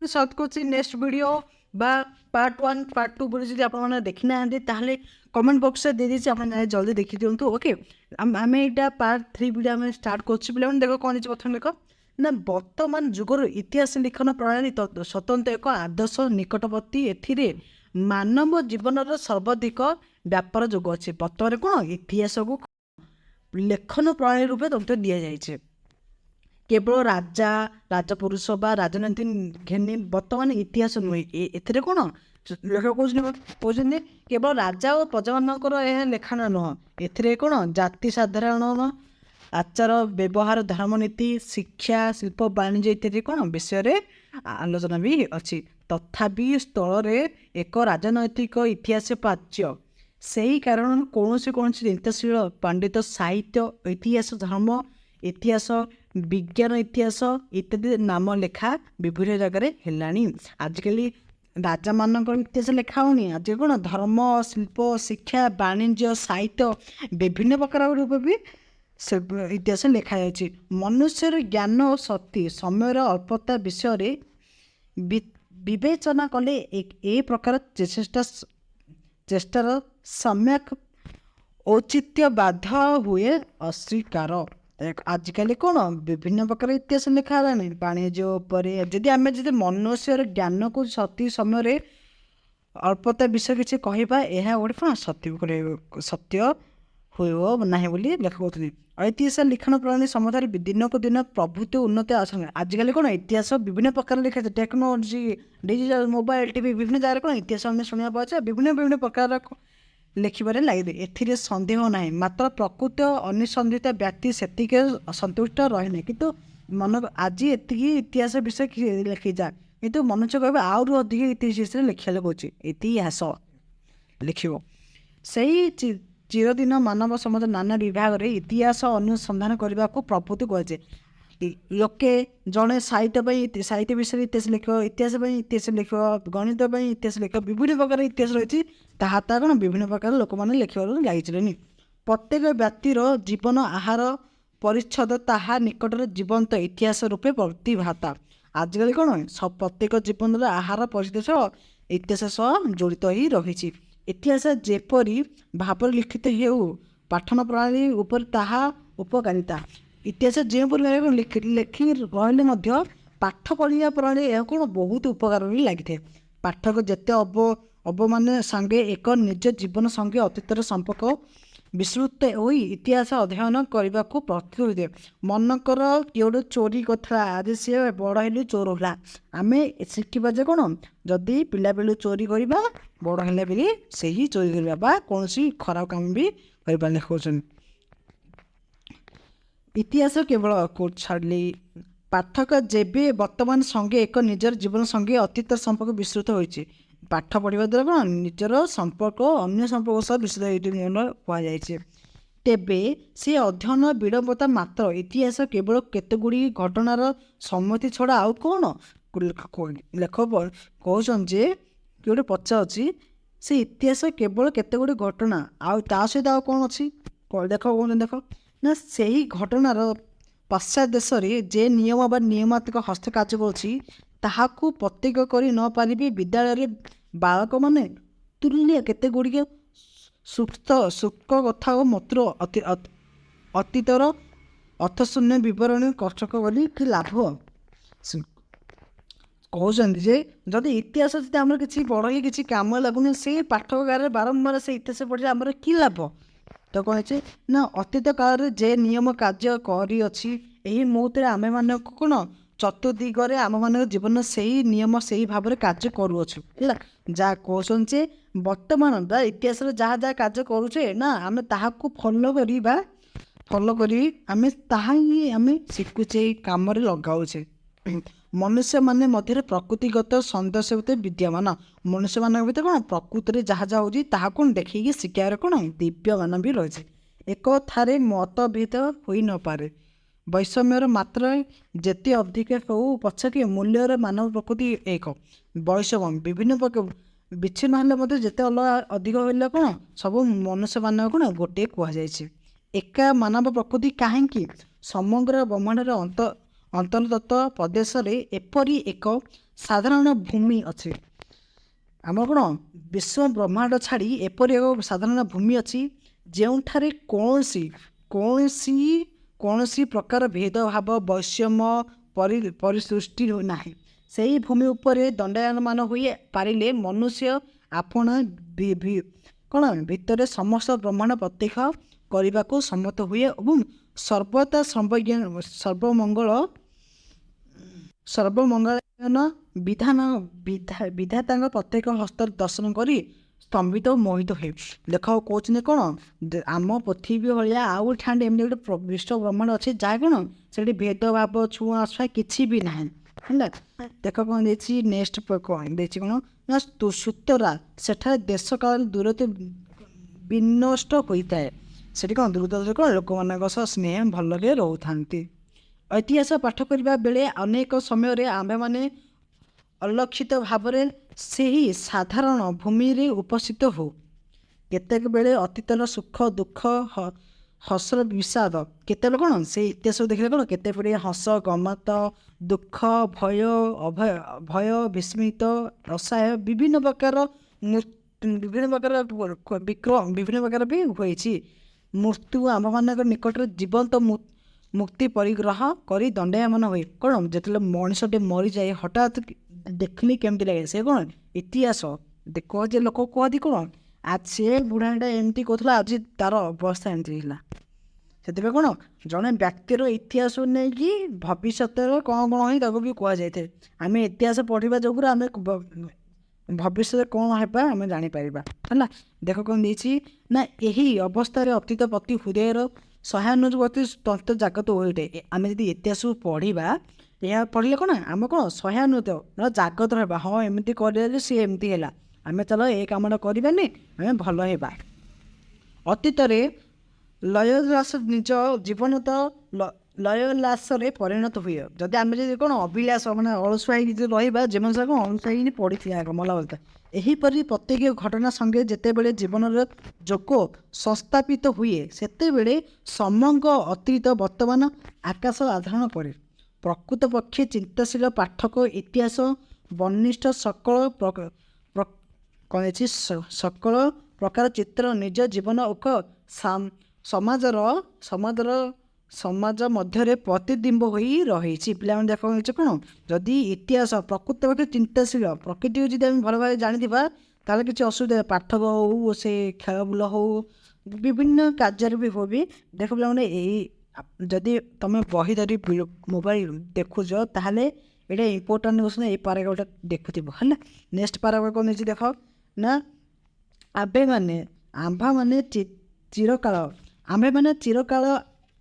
Search कर next video बा part 1 part 2 बोली आप देखी ना ताहले कमेंट बॉक्स दे दीजिए आप जल्दी देखी दिंतु ओके। आम यहाँ पार्ट 3 वीडियो आम स्टार्ट कर देख कौन प्रथम देख ना वर्तमान जुगर इतिहास लिखन प्रणाली स्वतंत्र एक आदर्श निकटवर्ती ए मानव जीवन सर्वाधिक व्यापार जोग अच्छे बर्तमान कौन इतिहास को लेखन प्रणाली रूपे तुमको दि जाए केवल राजा राजपुरुष बा राजनीति घेनी बर्तमान इतिहास नुहे ए कौन लेखक कहते केवल राजा और प्रजा मानकर यह लेखन नुह ए कौन जाति साधारण आचार व्यवहार धर्मनीति शिक्षा शिल्प वाणिज्य इत्यादि कौन विषय आलोचना भी अच्छी तथापि स्थल एक राजनैतिक इतिहास प्राच्य से ही कारण कौन चिंताशील पंडित साहित्य इतिहास धर्म इतिहास विज्ञान इतिहास इत्यादि नाम लेखा विभिन्न जगह है। आजिकल राजा मान इतिहास लेखा होनी आज कौन धर्म शिल्प शिक्षा वाणिज्य साहित्य विभिन्न प्रकार रूप भी से इतिहास लिखा जाए। मनुष्यर ज्ञान और शक्ति समय अल्पता विषय विवेचना कले ए प्रकार चेष्टार सम्यक औचित्य बाध्य हुए अस्वीकार। आजिकल कौन विभिन्न प्रकार इतिहास लिखा वाणिज्य जदि आम जब मनुष्यर ज्ञान को शक्ति समय अल्पता विषय किसी कहवा यह गोटे कौन सत्य हो ना बोली लेखक कहते इतिहास लिखन प्रणाली समाधान दिन को दिन प्रभुत्व उन्नति आसान आजिकल कौन इतिहास विभिन्न प्रकार लिखा टेक्नोलोजी डिजिटल मोबाइल टीवी विभिन्न जगह कौन इतिहास आम शुणा पाचे विभिन्न प्रकार लिखिबार लगे ए सन्देह ना मात्र प्रकृत अनुसंधित व्यक्ति से संतुष्ट रहे ना कि मन आज ये इतिहास विषय लिखी जा कि मनुष्य कह आउ अधिक इतिहास लिखा कहे इतिहास लिख से चिरदिन मानव समाज नाना विभाग रे इतिहास अनुसंधान करने को प्रवृत्ति कहुए लोके जड़े साहित्य विषय इतिहास लिख इतिहास इतिहास लिख गणित इतिहास लिख विभिन्न प्रकार इतिहास रही कौन विभिन्न प्रकार लोक मैंने लिखा लगे प्रत्येक व्यक्तिर जीवन आहार परिच्छद ताहा निकट जीवंत इतिहास रूपे प्रतिभाता आजिकल कौन सब प्रत्येक जीवन आहार परिच्छद इतिहास सह जड़ित ही रही इतिहास जेपरी भाव लिखित हो पाठन प्रणाली उपर ताहा उपकारिता इतिहास जो लिखि रही पाठ पढ़ा प्रणाली यह कौन बहुत उपकार भी लगी पाठक जिते अवमान संगे एक निज जीवन संगे अतीतर संपर्क विस्तृत हो इतिहास अध्ययन करने को प्रस्तुत हुए मनकर किए गोटे चोरी कथा आज सी बड़ हेलु चोर होला आम शिखा जे कौन जदि पिला बेलू चोरी करवा बड़ हेल्ले भी से ही चोरी करवा कौन खराब काम भी कर इतिहास केवल छाड़ी पाठक जेबे वर्तमान संगे एक निजर जीवन संगे अतीत संपर्क विस्तृत होती पाठ पढ़ा द्वारा कौन निजर संपर्क अन्य संपर्क सह विस्तृत कहुए तेबे से अध्ययन विड़ंबता मात्र इतिहास केवल केतगुड़ी घटनार सम्मति छड़ा आउ कौन लेखक कहते गोटे पचार से इतिहास केवल केतगुड़ी घटना आ सहित आउ कौन अच्छी देख कौन देख ना से ही घटनार पश्चात देश जे नियम बा नियमात्मक हस्तकार्य करू प्रत्येक कर न पारि विद्यालय बालक माने तुल्य केते गुड़िके सुख कथा और मात्र अतीतर अर्थशून्य विवरणी कष्टक बोली कि लाभ कहते जदि इतिहास आम कि पढ़े किसी कम लगुनि से पाठगार बारंबार से इतिहास पढ़े आमर कि लाभ तो कहे ना अतीत काल जे नियम कार्य करी मुहूर्त आम मान कौन चतुर्दिगरे आम मान जीवन से ही नियम से ही भाव में कार्य करुच्छे है जहाँ कहते वर्तमान इतिहास जहाँ जहाँ कार्य करुचे ना आम ताकू फॉलो करी आम शिखुचे कम लगाऊे मनुष्य माने मध्य प्रकृतिगत सौंदर्य विद्यमान मनुष्य मान भर कौन प्रकृति जहाँ जहाँ हो कौन देखिए शिकार कौन दिव्य मान भी रही एक थारे मतभेद हो न पारे वैषम्यर मात्र जेते अधिक हो पछके मूल्यर मानव प्रकृति एक वैषम्य विभिन्न प्रकार विच्छिन्न हेल्ले जिते अलग अधिक होले कौन सब मनुष्य मान कौन गोटे कहुए एका मानव प्रकृति कहीं समग्र ब्रह्मांडर अंतर्गत प्रदेश एपरी एक ସାଧାରଣ ଭୂମି ଅଛି। ଆମର କ'ଣ ବିଶ୍ୱ ବ୍ରହ୍ମାଣ୍ଡ ଛାଡ଼ି ଏପରି ଏକ ସାଧାରଣ ଭୂମି ଅଛି ଯେଉଁଠାରେ କୌଣସି ପ୍ରକାର ଭେଦଭାବ ବୈଷମ୍ୟ ପରିସୃଷ୍ଟି ନାହିଁ। ସେହି ଭୂମି ଉପରେ ଦଣ୍ଡାୟମାନ ହୋଇ ପାରିଲେ ମନୁଷ୍ୟ ଆପଣା କ'ଣ ଭିତରେ ସମସ୍ତ ବ୍ରହ୍ମାଣ୍ଡ ପ୍ରତ୍ୟକ୍ଷ କରିବାକୁ ସମ୍ମତ ହୁଏ ଏବଂ ସର୍ବଦା ସର୍ବମଙ୍ଗଳାୟନ ବିଧାତାଙ୍କ ପ୍ରତ୍ୟେକ ହସ୍ତ ଦର୍ଶନ କରି ସ୍ତମ୍ଭିତ ମୋହିତ ହୁଏ। ଲେଖକ କହୁଛନ୍ତି କ'ଣ ଆମ ପୃଥିବୀ ଭଳିଆ ଆଉ ଠାଣ୍ଡ ଏମିତି ଗୋଟେ ବିଶ୍ୱ ବ୍ରହ୍ମାଣ୍ଡ ଅଛି ଯାହା କ'ଣ ସେଠି ଭେଦଭାବ ଛୁଆଁ ଅଛୁଆଁ କିଛି ବି ନାହିଁ ହେଲା। ଦେଖ କ'ଣ ଦେଇଛି ନେକ୍ସଟ କ'ଣ ଦେଇଛି କ'ଣ ନା ସୁତରା ସେଠାରେ ଦେଶ କାଳ ଦୂରତ୍ୱ ବିନଷ୍ଟ ହୋଇଥାଏ। ସେଠି କ'ଣ ଦୂରତ୍ୱ କ'ଣ ଲୋକମାନଙ୍କ ସହ ସ୍ନେହ ଭଲରେ ରହୁଥାନ୍ତି। ଐତିହାସ ପାଠ କରିବା ବେଳେ ଅନେକ ସମୟରେ ଆମ୍ଭେମାନେ ଅଲକ୍ଷିତ ଭାବରେ ସେହି ସାଧାରଣ ଭୂମିରେ ଉପସ୍ଥିତ ହଉ। କେତେକ ବେଳେ ଅତୀତର ସୁଖ ଦୁଃଖ ହସର ବିଷାଦ କେତେବେଳେ କ'ଣ ସେଇ ଇତିହାସ ଦେଖିଲେ କ'ଣ କେତେବେଳେ ହସ ଗମତ ଦୁଃଖ ଭୟ ବିସ୍ମିତ ଅସହାୟ ବିଭିନ୍ନ ପ୍ରକାର ବି ହୋଇଛି। ମୃତ୍ୟୁ ଆମ୍ଭମାନଙ୍କ ନିକଟରେ ଜୀବନ୍ତ ମୁକ୍ତି ପରିଗ୍ରହ କରି ଦଣ୍ଡାୟମାନ ହୁଏ। କ'ଣ ଯେତେବେଳେ ମଣିଷଟେ ମରିଯାଏ ହଠାତ୍ ଦେଖିଲି କେମିତି ଲାଗେ ସେ କ'ଣ ଇତିହାସ ଯେ ଲୋକ କୁହନ୍ତି କ'ଣ ସେ ବୁଢ଼ାଟା ଏମିତି କହୁଥିଲା ଆଜି ତାର ଅବସ୍ଥା ଏମିତି ହେଲା। ସେଥିପାଇଁ କ'ଣ ଜଣେ ବ୍ୟକ୍ତିର ଇତିହାସ ନେଇକି ଭବିଷ୍ୟତର କ'ଣ ହୁଏ ତାକୁ ବି କୁହାଯାଇଥାଏ। ଆମେ ଇତିହାସ ପଢ଼ିବା ଯୋଗୁଁ ଆମେ ଭବିଷ୍ୟତରେ କ'ଣ ହେବା ଆମେ ଜାଣିପାରିବା ହେଲା। ଦେଖ କ'ଣ ଦେଇଛି ନା ଏହି ଅବସ୍ଥାରେ ଅତୀତ ପ୍ରତି ହୃଦୟର ସହାନୁଭୂତି ତନ୍ତ୍ର ଜାଗ୍ରତ ହୋଇଥାଏ। ଆମେ ଯଦି ଇତିହାସକୁ ପଢ଼ିବା ଏହା ପଢ଼ିଲେ କ'ଣ ଆମେ କ'ଣ ସହାନୁଭୂତ ଜାଗ୍ରତ ହେବା ହଁ ଏମିତି କରିଲେ ସିଏ ଏମିତି ହେଲା ଆମେ ଚାଲ ଏ କାମଟା କରିବାନି ଆମେ ଭଲ ହେବା। ଅତୀତରେ ଲୟଲାସ ନିଜ ଜୀବନ ତ ଲୟଲାସରେ ପରିଣତ ହୁଏ। ଯଦି ଆମେ ଯଦି କ'ଣ ଅଭିଳାଷ ମାନେ ଅଳସୁଆ ହେଇକି ଯଦି ରହିବା ଜୀବନ ସାରା କ'ଣ ଅଳସୁଆ ହେଇକି ପଡ଼ିଥିବା ମଲାବତା। ଏହିପରି ପ୍ରତ୍ୟେକ ଘଟଣା ସଙ୍ଗେ ଯେତେବେଳେ ଜୀବନର ଯୋଗ ସଂସ୍ଥାପିତ ହୁଏ ସେତେବେଳେ ସମଙ୍କ ଅତୀତ ବର୍ତ୍ତମାନ ଆକାଶ ଆଧାରଣ କରେ। ପ୍ରକୃତ ପକ୍ଷେ ଚିନ୍ତାଶୀଳ ପାଠକ ଇତିହାସ ବର୍ଣ୍ଣିଷ୍ଠ ସକଳ ପ୍ରକାର ଚିତ୍ର ନିଜ ଜୀବନ ଓ ସମାଜ ମଧ୍ୟରେ ପ୍ରତିବିମ୍ବ ହୋଇ ରହିଛି। ପିଲାମାନେ ଦେଖ କ'ଣ ଯଦି ଇତିହାସ ପ୍ରକୃତ ପକ୍ଷେ ଚିନ୍ତାଶୀଳ ପ୍ରକୃତିକୁ ଯଦି ଆମେ ଭଲ ଭାବରେ ଜାଣିଥିବା ତାହେଲେ କିଛି ଅସୁବିଧା ପାଠକ ହଉ ସେ ଖେଳ ବୁଲ ହଉ ବିଭିନ୍ନ କାର୍ଯ୍ୟରେ ବି ହଉ ବି ଦେଖ ପିଲାମାନେ ଏଇ ଯଦି ତୁମେ ବହି ଧରି ମୋବାଇଲ ଦେଖୁଛ ତାହେଲେ ଏଇଟା ଇମ୍ପୋର୍ଟାଣ୍ଟ କ୍ୱେଶ୍ଚନ ଏଇ ପାରାଗ୍ରାଫଟା ଦେଖୁଥିବ ହେଲା। ନେକ୍ସଟ ପାରାଗ୍ରାଫ କ'ଣ ଦେଇଛି ଦେଖ ନା ଆମ୍ଭେମାନେ ଚିରକାଳ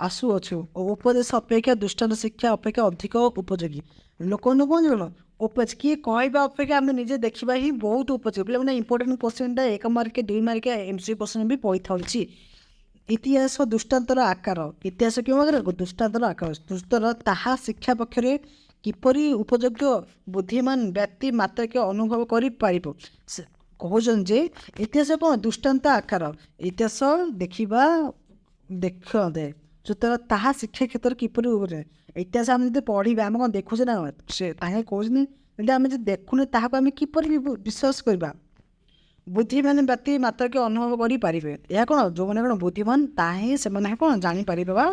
ଆସୁଅଛୁ ଓ ଉପଦେଶ ଅପେକ୍ଷା ଦୃଷ୍ଟାନ୍ତ ଶିକ୍ଷା ଅପେକ୍ଷା ଅଧିକ ଉପଯୋଗୀ। ଲୋକମାନଙ୍କୁ କ'ଣ କହିଲ କିଏ କହିବା ଅପେକ୍ଷା ଆମେ ନିଜେ ଦେଖିବା ହିଁ ବହୁତ ଉପଯୋଗୀ। ପିଲାମାନେ ଇମ୍ପୋର୍ଟାଣ୍ଟ କ୍ୱେଶ୍ଚନଟା 1 ମାର୍କ 2 ମାର୍କ MCQ କ୍ୱେଶ୍ଚନ ବି ପଡ଼ିଥାଉଛି। ଇତିହାସ ଦୃଷ୍ଟାନ୍ତର ଆକାର ଇତିହାସ କେଉଁ ଆକାର ଦୃଷ୍ଟାନ୍ତର ଆକାର ଦୃଷ୍ଟର ତାହା ଶିକ୍ଷା ପକ୍ଷରେ କିପରି ଉପଯୋଗ୍ୟ ବୁଦ୍ଧିମାନ ବ୍ୟକ୍ତି ମାତ୍ରକେ ଅନୁଭବ କରିପାରିବ। କହୁଛନ୍ତି ଯେ ଇତିହାସ କ'ଣ ଦୃଷ୍ଟାନ୍ତ ଆକାର ଇତିହାସ ଦେଖନ୍ତେ ସୁତରାଂ ତାହା ଶିକ୍ଷା କ୍ଷେତ୍ରରେ କିପରି ଇତିହାସ ଆମେ ଯଦି ପଢ଼ିବା ଆମେ କ'ଣ ଦେଖୁଛେ ନା ସେ ତାଙ୍କେ କହୁଛନ୍ତି ଯଦି ଆମେ ଯଦି ଦେଖୁନେ ତାହାକୁ ଆମେ କିପରି ବିଶ୍ୱାସ କରିବା। ବୁଦ୍ଧିମାନ ବ୍ୟକ୍ତି ମାତ୍ରକେ ଅନୁଭବ କରିପାରିବେ। ଏହା କ'ଣ ଯେଉଁମାନେ କ'ଣ ବୁଦ୍ଧିମାନ ତାହା ହିଁ ସେମାନେ କ'ଣ ଜାଣିପାରିବେ ବା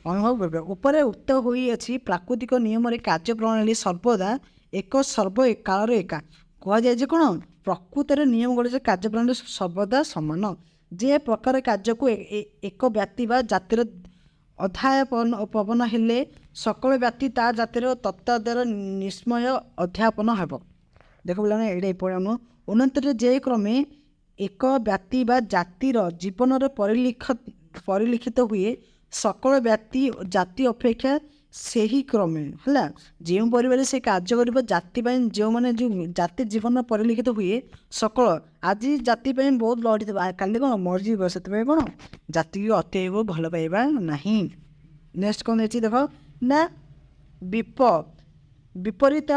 ଅନୁଭବ କରିବେ। ଉପରେ ଉକ୍ତ ହୋଇଅଛି ପ୍ରାକୃତିକ ନିୟମରେ କାର୍ଯ୍ୟ ପ୍ରଣାଳୀ ସର୍ବଦା ସର୍ବ କାଳରେ ଏକା କୁହାଯାଏ ଯେ କ'ଣ ପ୍ରକୃତରେ ନିୟମ ଗୁଡ଼ିକ କାର୍ଯ୍ୟ ପ୍ରଣାଳୀ ସର୍ବଦା ସମାନ। ଯେ ପ୍ରକାର କାର୍ଯ୍ୟକୁ ଏକ ବ୍ୟକ୍ତି ବା ଜାତିର ଅଧ୍ୟାପନ ହେଲେ ସକଳ ବ୍ୟକ୍ତି ତା ଜାତିର ତତ୍ତ୍ୱାଦର ନିଷ୍ମୟ ଅଧ୍ୟାପନ ହେବ। ଦେଖ ପିଲାମାନେ ଏଇଟା ଇମ୍ପୋର୍ଟାଣ୍ଟ ଉନ୍ନତିରେ ଯେ କ୍ରମେ ଏକ ବ୍ୟକ୍ତି ବା ଜାତିର ଜୀବନରେ ପରିଲିଖିତ ହୁଏ ସକଳ ବ୍ୟକ୍ତି ଜାତି ଅପେକ୍ଷା ସେହି କ୍ରମେ ହେଲା ଯେଉଁ ପରିବାରରେ ସେ କାର୍ଯ୍ୟ କରିବ ଜାତି ପାଇଁ ଯେଉଁମାନେ ଯେଉଁ ଜାତି ଜୀବନ ପରିଲିଖିତ ହୁଏ ସକଳ ଆଜି ଜାତି ପାଇଁ ବହୁତ ଲଢ଼ିଥିବ କାଲି କ'ଣ ମରିଯିବ ସେଥିପାଇଁ କ'ଣ ଜାତିକୁ ଅତ୍ୟଧିକ ଭଲ ପାଇବା ନାହିଁ। ନେକ୍ସଟ କ'ଣ ହେଇଛି ଦେଖ ନା ବିପରୀତ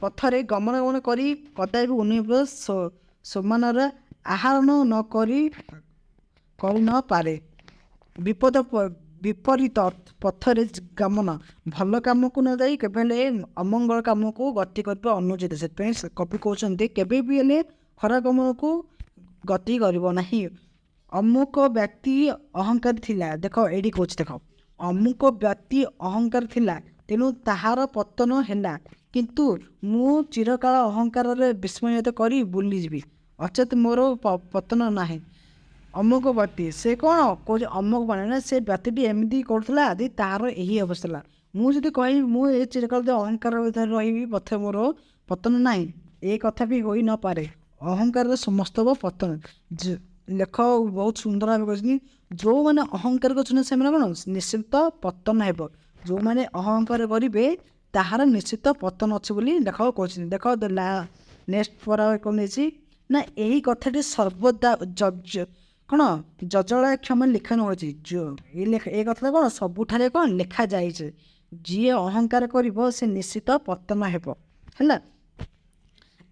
ପଥରେ ଗମନ କରି କଦାପି ଉନ୍ନତ ସମାନର ଆହରଣ କରି ନ ପାରେ। ବିପରୀତ ପଥରେ ଗମନ, ଭଲ କାମକୁ ନ ଯାଇ କେବେ ହେଲେ ଅମଙ୍ଗଳ କାମକୁ ଗତି କରିବା ଅନୁଚିତ। ସେଥିପାଇଁ କବି କହୁଛନ୍ତି କେବେ ବି ହେଲେ ଖରାପ କାମକୁ ଗତି କରିବ ନାହିଁ। ଅମୁକ ବ୍ୟକ୍ତି ଅହଙ୍କାରୀ ଥିଲା, ଦେଖ ଏଇଠି କହୁଛି, ଦେଖ ଅମୁକ ବ୍ୟକ୍ତି ଅହଙ୍କାର ଥିଲା ତେଣୁ ତାହାର ପତନ ହେଲା, କିନ୍ତୁ ମୁଁ ଚିରକାଳ ଅହଙ୍କାରରେ ବିସ୍ମୟିତ କରି ବୁଲିଯିବି ଅଚେତ ମୋର ପତନ ନାହିଁ। ଅମୁକ ବ୍ୟକ୍ତି ସେ କ'ଣ କହୁଛି, ଅମୁକ ମାନେ ନା ସେ ବ୍ୟକ୍ତିଟି ଏମିତି କରୁଥିଲା ଆଜି ତାହାର ଏହି ଅବସ୍ଥା ହେଲା। ମୁଁ ଯଦି କହିବି ମୁଁ ଏ ଚିରକାଳ ଅହଙ୍କାର ଭିତରେ ରହିବି ପଥେ ମୋର ପତନ ନାହିଁ, ଏ କଥା ବି ହୋଇନପାରେ। ଅହଙ୍କାରରେ ସମସ୍ତଙ୍କ ପତନ। ଲେଖ ବହୁତ ସୁନ୍ଦର ଭାବେ କହିଛନ୍ତି, ଯେଉଁମାନେ ଅହଙ୍କାର କରୁଛନ୍ତି ସେମାନେ କ'ଣ ନିଶ୍ଚିତ ପତନ ହେବ। ଯେଉଁମାନେ ଅହଙ୍କାର କରିବେ ତାହାର ନିଶ୍ଚିତ ପତନ ଅଛି ବୋଲି ଲେଖ କହୁଛନ୍ତି। ଦେଖ ନେକ୍ସଟ ପରା କ'ଣ ନେଇଛି ନା ଏହି କଥାଟି ସର୍ବଦା କ'ଣ ଯଜଳାକ୍ଷମ ଲେଖନ ହୋଇଛି। ଏ କଥାଟା କ'ଣ ସବୁଠାରେ କ'ଣ ଲେଖାଯାଇଛି, ଯିଏ ଅହଙ୍କାର କରିବ ସେ ନିଶ୍ଚିତ ପତନ ହେବ। ହେଲା,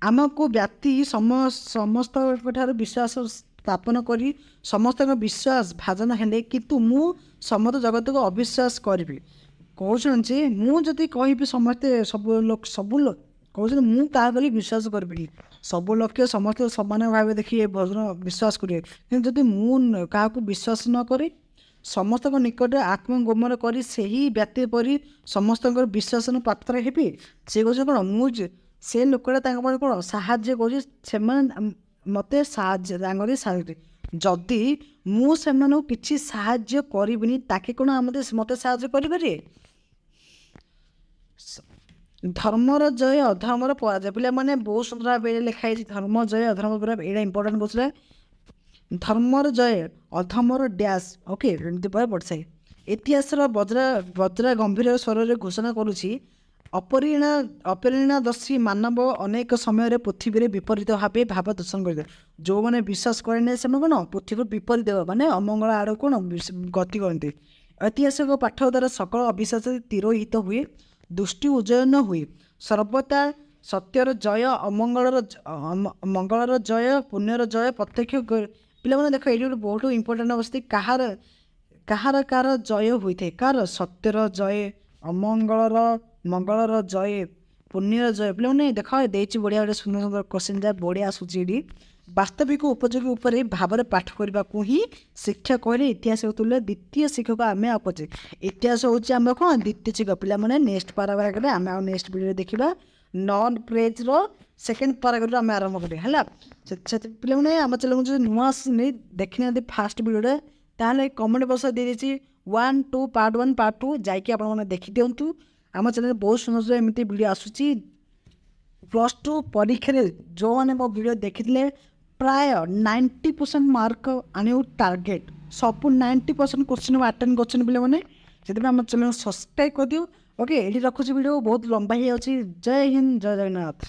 ଆମକୁ ବ୍ୟକ୍ତି ସମସ୍ତଙ୍କଠାରୁ ବିଶ୍ୱାସ ସ୍ଥାପନ କରି ସମସ୍ତଙ୍କ ବିଶ୍ୱାସ ଭାଜନ ହେଲେ, କିନ୍ତୁ ମୁଁ ସମସ୍ତ ଜଗତକୁ ଅବିଶ୍ୱାସ କରିବି। କହୁଛନ୍ତି ମୁଁ ଯଦି କହିବି ସମସ୍ତେ ସବୁ କହୁଛନ୍ତି ମୁଁ କାହା କରି ବିଶ୍ୱାସ କରିବିନି। ସବୁ ଲୋକ ସମସ୍ତେ ସମାନ ଭାବେ ଦେଖି ଏ ଭଜନ ବିଶ୍ୱାସ କରିବେ, କିନ୍ତୁ ଯଦି ମୁଁ କାହାକୁ ବିଶ୍ୱାସ ନ କରି ସମସ୍ତଙ୍କ ନିକଟରେ ଆତ୍ମଗୋମନ କରି ସେହି ବ୍ୟକ୍ତି ପରି ସମସ୍ତଙ୍କର ବିଶ୍ୱାସର ପାତ୍ର ହେବି, ସେ କହୁଛନ୍ତି କ'ଣ ମୁଁ ସେ ଲୋକଟା ତାଙ୍କ ପାଇଁ କ'ଣ ସାହାଯ୍ୟ କରୁଛି, ସେମାନେ ମୋତେ ତାଙ୍କରି ସାହାଯ୍ୟ। ଯଦି ମୁଁ ସେମାନଙ୍କୁ କିଛି ସାହାଯ୍ୟ କରିବିନି ତାକେ କ'ଣ ମୋତେ ସାହାଯ୍ୟ କରିପାରିବେ? ଧର୍ମର ଜୟ ଅଧର୍ମର ପରାଜୟ। ପିଲାମାନେ ବହୁତ ସୁନ୍ଦର ଭାବେ ଲେଖା ହେଇଛି, ଧର୍ମ ଜୟ ଅଧର୍ମ ପରାଜୟ, ଏଇଟା ଇମ୍ପୋର୍ଟାଣ୍ଟ କହୁଥିଲା। ଧର୍ମର ଜୟ ଅଧର୍ମର ଡ୍ୟାସ୍, ଓକେ, ଏମିତି ପରେ ପଡ଼ିଥାଏ। ଇତିହାସର ବଜ୍ରା ଗମ୍ଭୀର ସ୍ୱରରେ ଘୋଷଣା କରୁଛି, ଅପରିଣାଦର୍ଶୀ ମାନବ ଅନେକ ସମୟରେ ପୃଥିବୀରେ ବିପରୀତ ଭାବେ ଭାବ ଦର୍ଶନ କରିଥାଏ। ଯେଉଁମାନେ ବିଶ୍ୱାସ କରେ ନାହିଁ ସେମାନେ କ'ଣ ପୃଥିବୀର ବିପରୀତ ମାନେ ଅମଙ୍ଗଳ ଆଡ଼କୁ କ'ଣ ଗତି କରନ୍ତି। ଐତିହାସିକ ପାଠ ଦ୍ୱାରା ସକଳ ଅବିଶ୍ୱାସ ତିରୋହିତ ହୁଏ, ଦୃଷ୍ଟି ଉଜ୍ଜୟନ ହୁଏ, ସର୍ବଦା ସତ୍ୟର ଜୟ, ମଙ୍ଗଳର ଜୟ, ପୁଣ୍ୟର ଜୟ ପ୍ରତ୍ୟକ୍ଷ। ପିଲାମାନେ ଦେଖ ଏଇଠି ଗୋଟେ ବହୁତ ଇମ୍ପୋର୍ଟାଣ୍ଟ ଅବସ୍ଥା, କାହାର ଜୟ ହୋଇଥାଏ, କାହାର ସତ୍ୟର ଜୟ, ମଙ୍ଗଳର ଜୟ, ପୁଣ୍ୟର ଜୟ। ପିଲାମାନେ ଦେଖ ଦେଇଛି ବଢ଼ିଆ ଗୋଟେ ସୁନ୍ଦର ସୁନ୍ଦର କୋଶ୍ଚିନ୍ ଯାକ ବଢ଼ିଆ ଆସୁଛି ଏଇଠି। ବାସ୍ତବିକ ଉପଯୋଗୀ ଉପରେ ଭାବରେ ପାଠ କରିବାକୁ ହିଁ ଶିକ୍ଷା କହିଲେ ଇତିହାସ ତୁଲ୍ୟ ଦ୍ୱିତୀୟ ଶିକ୍ଷକ ଆମେ ଆଉ ପଛେ। ଇତିହାସ ହେଉଛି ଆମର କ'ଣ ଦ୍ୱିତୀୟ ଶିକ୍ଷକ। ପିଲାମାନେ ନେକ୍ସଟ ପାରାଗ୍ରାଫରେ ଆମେ ଆଉ ନେକ୍ସଟ ଭିଡ଼ିଓରେ ଦେଖିବା, ନନ୍ ପେଜ୍ର ସେକେଣ୍ଡ ପାରାଗ୍ରାଫରୁ ଆମେ ଆରମ୍ଭ କରିବା। ହେଲା, ପିଲାମାନେ ଆମ ଚ୍ୟାନେଲକୁ ଯଦି ନୂଆ ଆସିନି ଦେଖିନାହାନ୍ତି ଫାଷ୍ଟ ଭିଡ଼ିଓଟା, ତାହେଲେ କମେଣ୍ଟ ବକ୍ସରେ ଦେଇଦେଇଛି 1, 2 ପାର୍ଟ 1 ପାର୍ଟ 2 ଯାଇକି ଆପଣମାନେ ଦେଖିଦିଅନ୍ତୁ। ଆମ ଚ୍ୟାନେଲରେ ବହୁତ ସୁନ୍ଦର ସୁନ୍ଦର ଏମିତି ଭିଡ଼ିଓ ଆସୁଛି। +2 ପରୀକ୍ଷାରେ ଯେଉଁମାନେ ମୋ ଭିଡ଼ିଓ ଦେଖିଥିଲେ ପ୍ରାୟ 90% ମାର୍କ ଆଣିବାକୁ ଟାର୍ଗେଟ୍, ସବୁ 90% କୋଶ୍ଚିନ୍ ଆଟେଣ୍ଡ କରୁଛନ୍ତି ପିଲାମାନେ। ସେଥିପାଇଁ ଆମ ଚ୍ୟାନେଲ ସବସ୍କ୍ରାଇବ୍ କରିଦିଅ। ଓକେ, ଏଇଠି ରଖୁଛି ଭିଡ଼ିଓ, ବହୁତ ଲମ୍ବା ହେଇଯାଉଛି। ଜୟ ହିନ୍ଦ, ଜୟ ଜଗନ୍ନାଥ।